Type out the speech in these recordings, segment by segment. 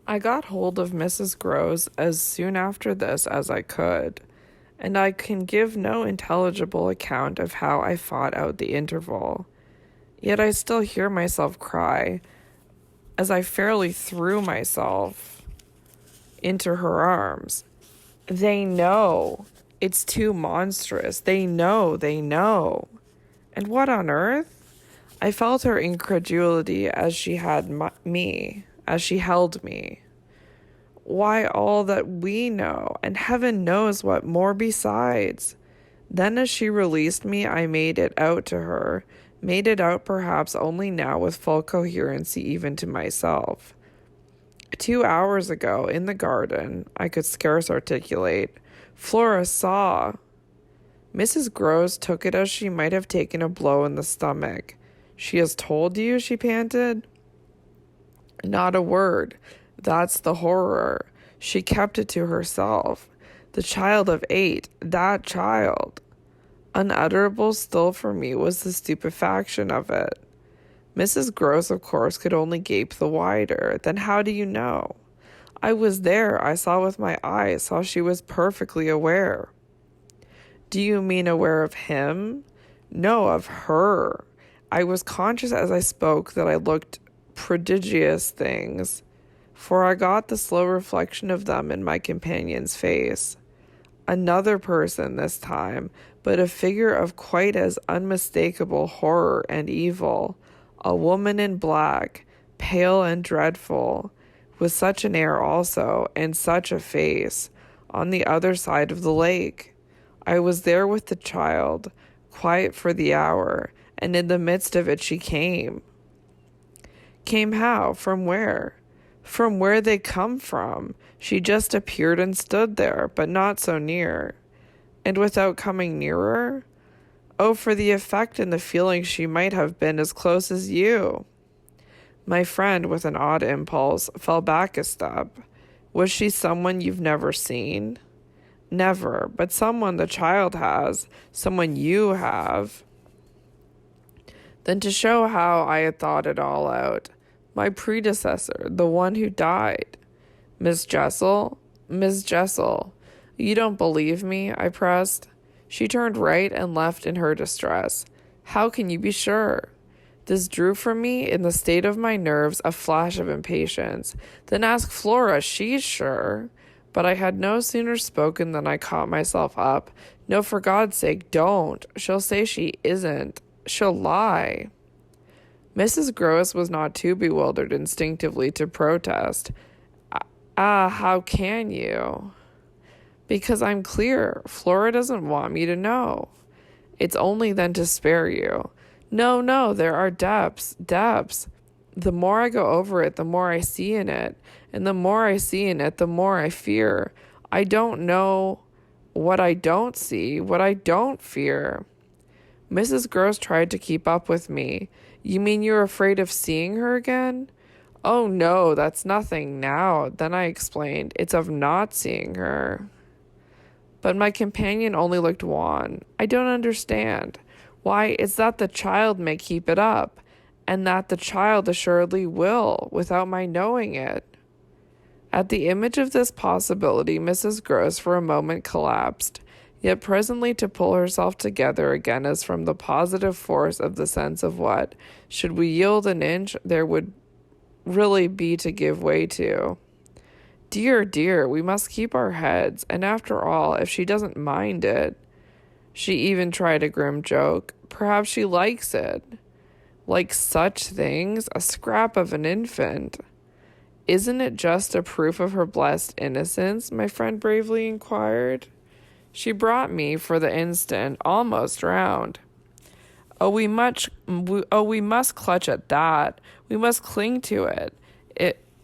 I got hold of Mrs. Gross as soon after this as I could, and I can give no intelligible account of how I fought out the interval. Yet I still hear myself cry as I fairly threw myself into her arms. They know. It's too monstrous. They know. And what on earth? I felt her incredulity as she had me, as she held me. Why, all that we know, and heaven knows what more besides. Then as she released me, I made it out to her, made it out perhaps only now with full coherency even to myself. 2 hours ago, in the garden, I could scarce articulate. Flora saw. Mrs. Gross took it as she might have taken a blow in the stomach. She has told you, she panted. Not a word. That's the horror. She kept it to herself. The child of 8, that child. Unutterable still for me was the stupefaction of it. Mrs. Gross, of course, could only gape the wider. Then how do you know? I was there. I saw with my eyes, saw she was perfectly aware. Do you mean aware of him? No, of her. I was conscious as I spoke that I looked prodigious things, for I got the slow reflection of them in my companion's face. Another person this time, but a figure of quite as unmistakable horror and evil, a woman in black, pale and dreadful, with such an air also, and such a face, on the other side of the lake. I was there with the child, quiet for the hour, and in the midst of it she came. Came how? From where? From where they come from. She just appeared and stood there, but not so near. And without coming nearer? Oh, for the effect and the feeling she might have been as close as you. My friend, with an odd impulse, fell back a step. Was she someone you've never seen? Never, but someone the child has, someone you have. Then to show how I had thought it all out, my predecessor, the one who died. Miss Jessel? Miss Jessel. You don't believe me? I pressed. She turned right and left in her distress. How can you be sure? This drew from me, in the state of my nerves, a flash of impatience. Then ask Flora, she's sure. But I had no sooner spoken than I caught myself up. No, for God's sake, don't. She'll say she isn't. She'll lie. Mrs. Gross was not too bewildered instinctively to protest. How can you? Because I'm clear. Flora doesn't want me to know. It's only then to spare you. No, there are depths. The more I go over it, the more I see in it. And the more I see in it, the more I fear. I don't know what I don't see, what I don't fear. Mrs. Gross tried to keep up with me. You mean you're afraid of seeing her again? Oh, no, that's nothing now. Then I explained. It's of not seeing her. But my companion only looked wan. I don't understand. Why, it's that the child may keep it up, and that the child assuredly will, without my knowing it. At the image of this possibility, Mrs. Gross for a moment collapsed, yet presently to pull herself together again as from the positive force of the sense of what, should we yield an inch, there would really be to give way to. Dear, we must keep our heads, and after all, if she doesn't mind it, she even tried a grim joke, perhaps she likes it. Like such things, a scrap of an infant. Isn't it just a proof of her blessed innocence? My friend bravely inquired. She brought me, for the instant, almost round. We must clutch at that. We must cling to it.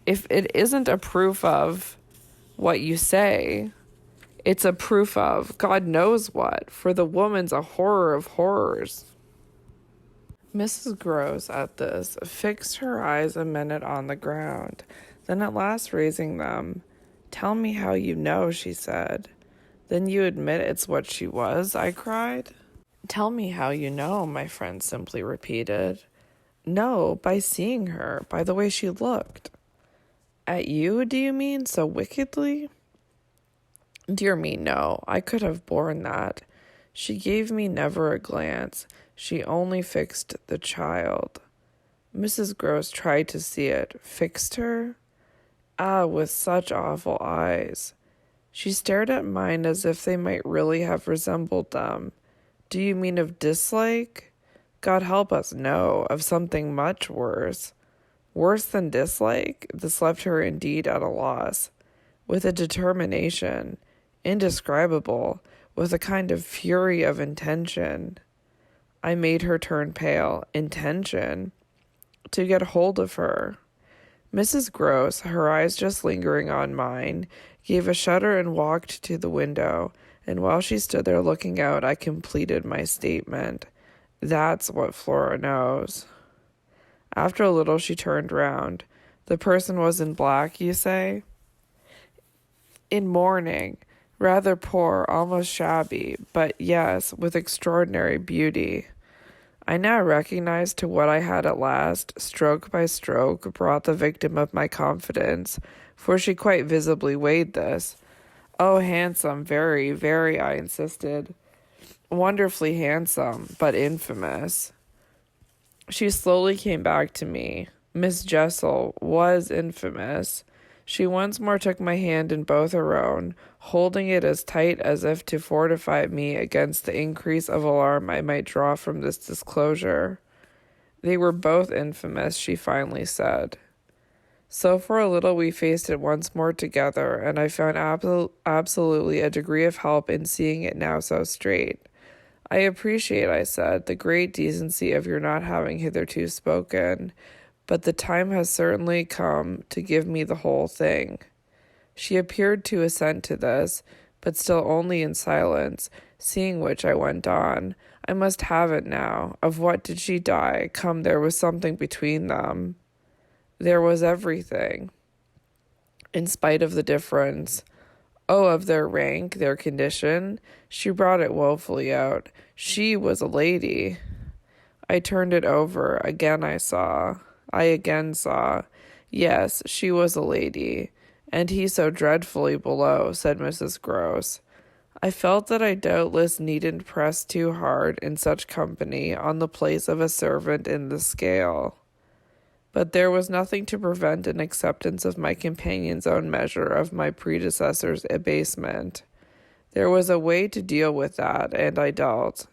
If it isn't a proof of what you say, it's a proof of God knows what, for the woman's a horror of horrors. Mrs. Gross, at this, fixed her eyes a minute on the ground. Then at last raising them, "Tell me how you know," she said. "Then you admit it's what she was?" I cried. "Tell me how you know," my friend simply repeated. "No, by seeing her, by the way she looked." At you, do you mean, so wickedly? Dear me, no, I could have borne that. She gave me never a glance. She only fixed the child. Mrs. Gross tried to see it. Fixed her? Ah, with such awful eyes. She stared at mine as if they might really have resembled them. Do you mean of dislike? God help us, no, of something much worse. Worse than dislike? This left her indeed at a loss. With a determination, indescribable, with a kind of fury of intention. I made her turn pale. Intention? To get hold of her. Mrs. Gross, her eyes just lingering on mine, gave a shudder and walked to the window, and while she stood there looking out, I completed my statement. That's what Flora knows. After a little, she turned round. The person was in black, you say? In mourning. Rather poor, almost shabby, but yes, with extraordinary beauty. I now recognized to what I had at last, stroke by stroke, brought the victim of my confidence, for she quite visibly weighed this. Oh, handsome, very, very, I insisted. Wonderfully handsome, but infamous. She slowly came back to me. Miss Jessel was infamous. She once more took my hand in both her own, holding it as tight as if to fortify me against the increase of alarm I might draw from this disclosure. They were both infamous, she finally said. So for a little we faced it once more together, and I found absolutely a degree of help in seeing it now so straight. I appreciate, I said, the great decency of your not having hitherto spoken, but the time has certainly come to give me the whole thing. She appeared to assent to this, but still only in silence, seeing which I went on. I must have it now. Of what did she die? Come, there was something between them. There was everything. In spite of the difference. Oh, of their rank, their condition. She brought it woefully out. She was a lady. I turned it over. I again saw. Yes, she was a lady. And he so dreadfully below, said Mrs. Gross. I felt that I doubtless needn't press too hard in such company on the place of a servant in the scale. But there was nothing to prevent an acceptance of my companion's own measure of my predecessor's abasement. There was a way to deal with that, and I dealt.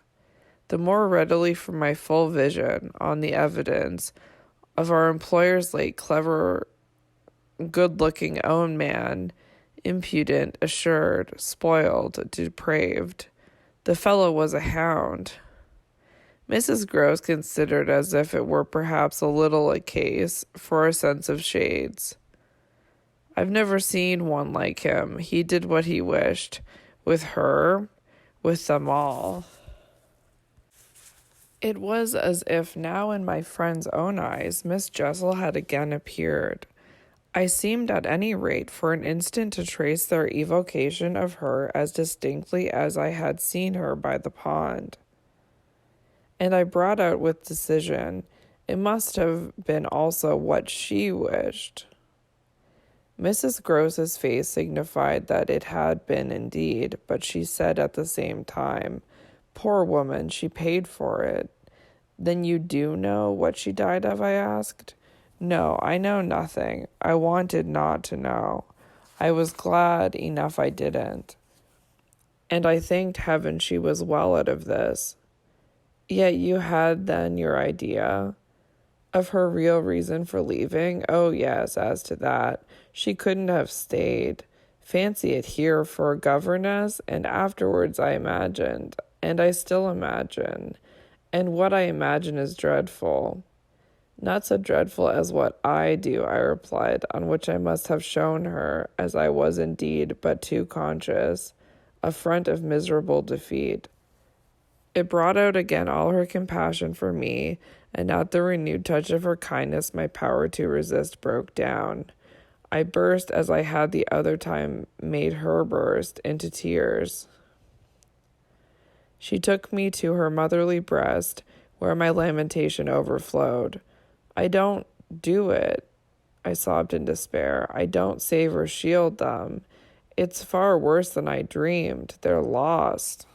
The more readily from my full vision, on the evidence of our employer's late clever, good-looking own man, impudent, assured, spoiled, depraved. The fellow was a hound. Mrs. Gross considered as if it were perhaps a little a case for a sense of shades. I've never seen one like him. He did what he wished. With her, with them all. It was as if now in my friend's own eyes Miss Jessel had again appeared. I seemed at any rate for an instant to trace their evocation of her as distinctly as I had seen her by the pond. And I brought out with decision, it must have been also what she wished. Mrs. Gross's face signified that it had been indeed, but she said at the same time, poor woman, she paid for it. Then you do know what she died of, I asked. No, I know nothing. I wanted not to know. I was glad enough I didn't. And I thanked heaven she was well out of this. Yet you had then your idea of her real reason for leaving? Oh, yes, as to that. She couldn't have stayed. Fancy it here for a governess, and afterwards I imagined, and I still imagine, and what I imagine is dreadful. Not so dreadful as what I do, I replied, on which I must have shown her, as I was indeed but too conscious, a front of miserable defeat. It brought out again all her compassion for me, and at the renewed touch of her kindness my power to resist broke down. I burst, as I had the other time made her burst, into tears. She took me to her motherly breast, where my lamentation overflowed. I don't do it. I sobbed in despair. I don't save or shield them. It's far worse than I dreamed. They're lost.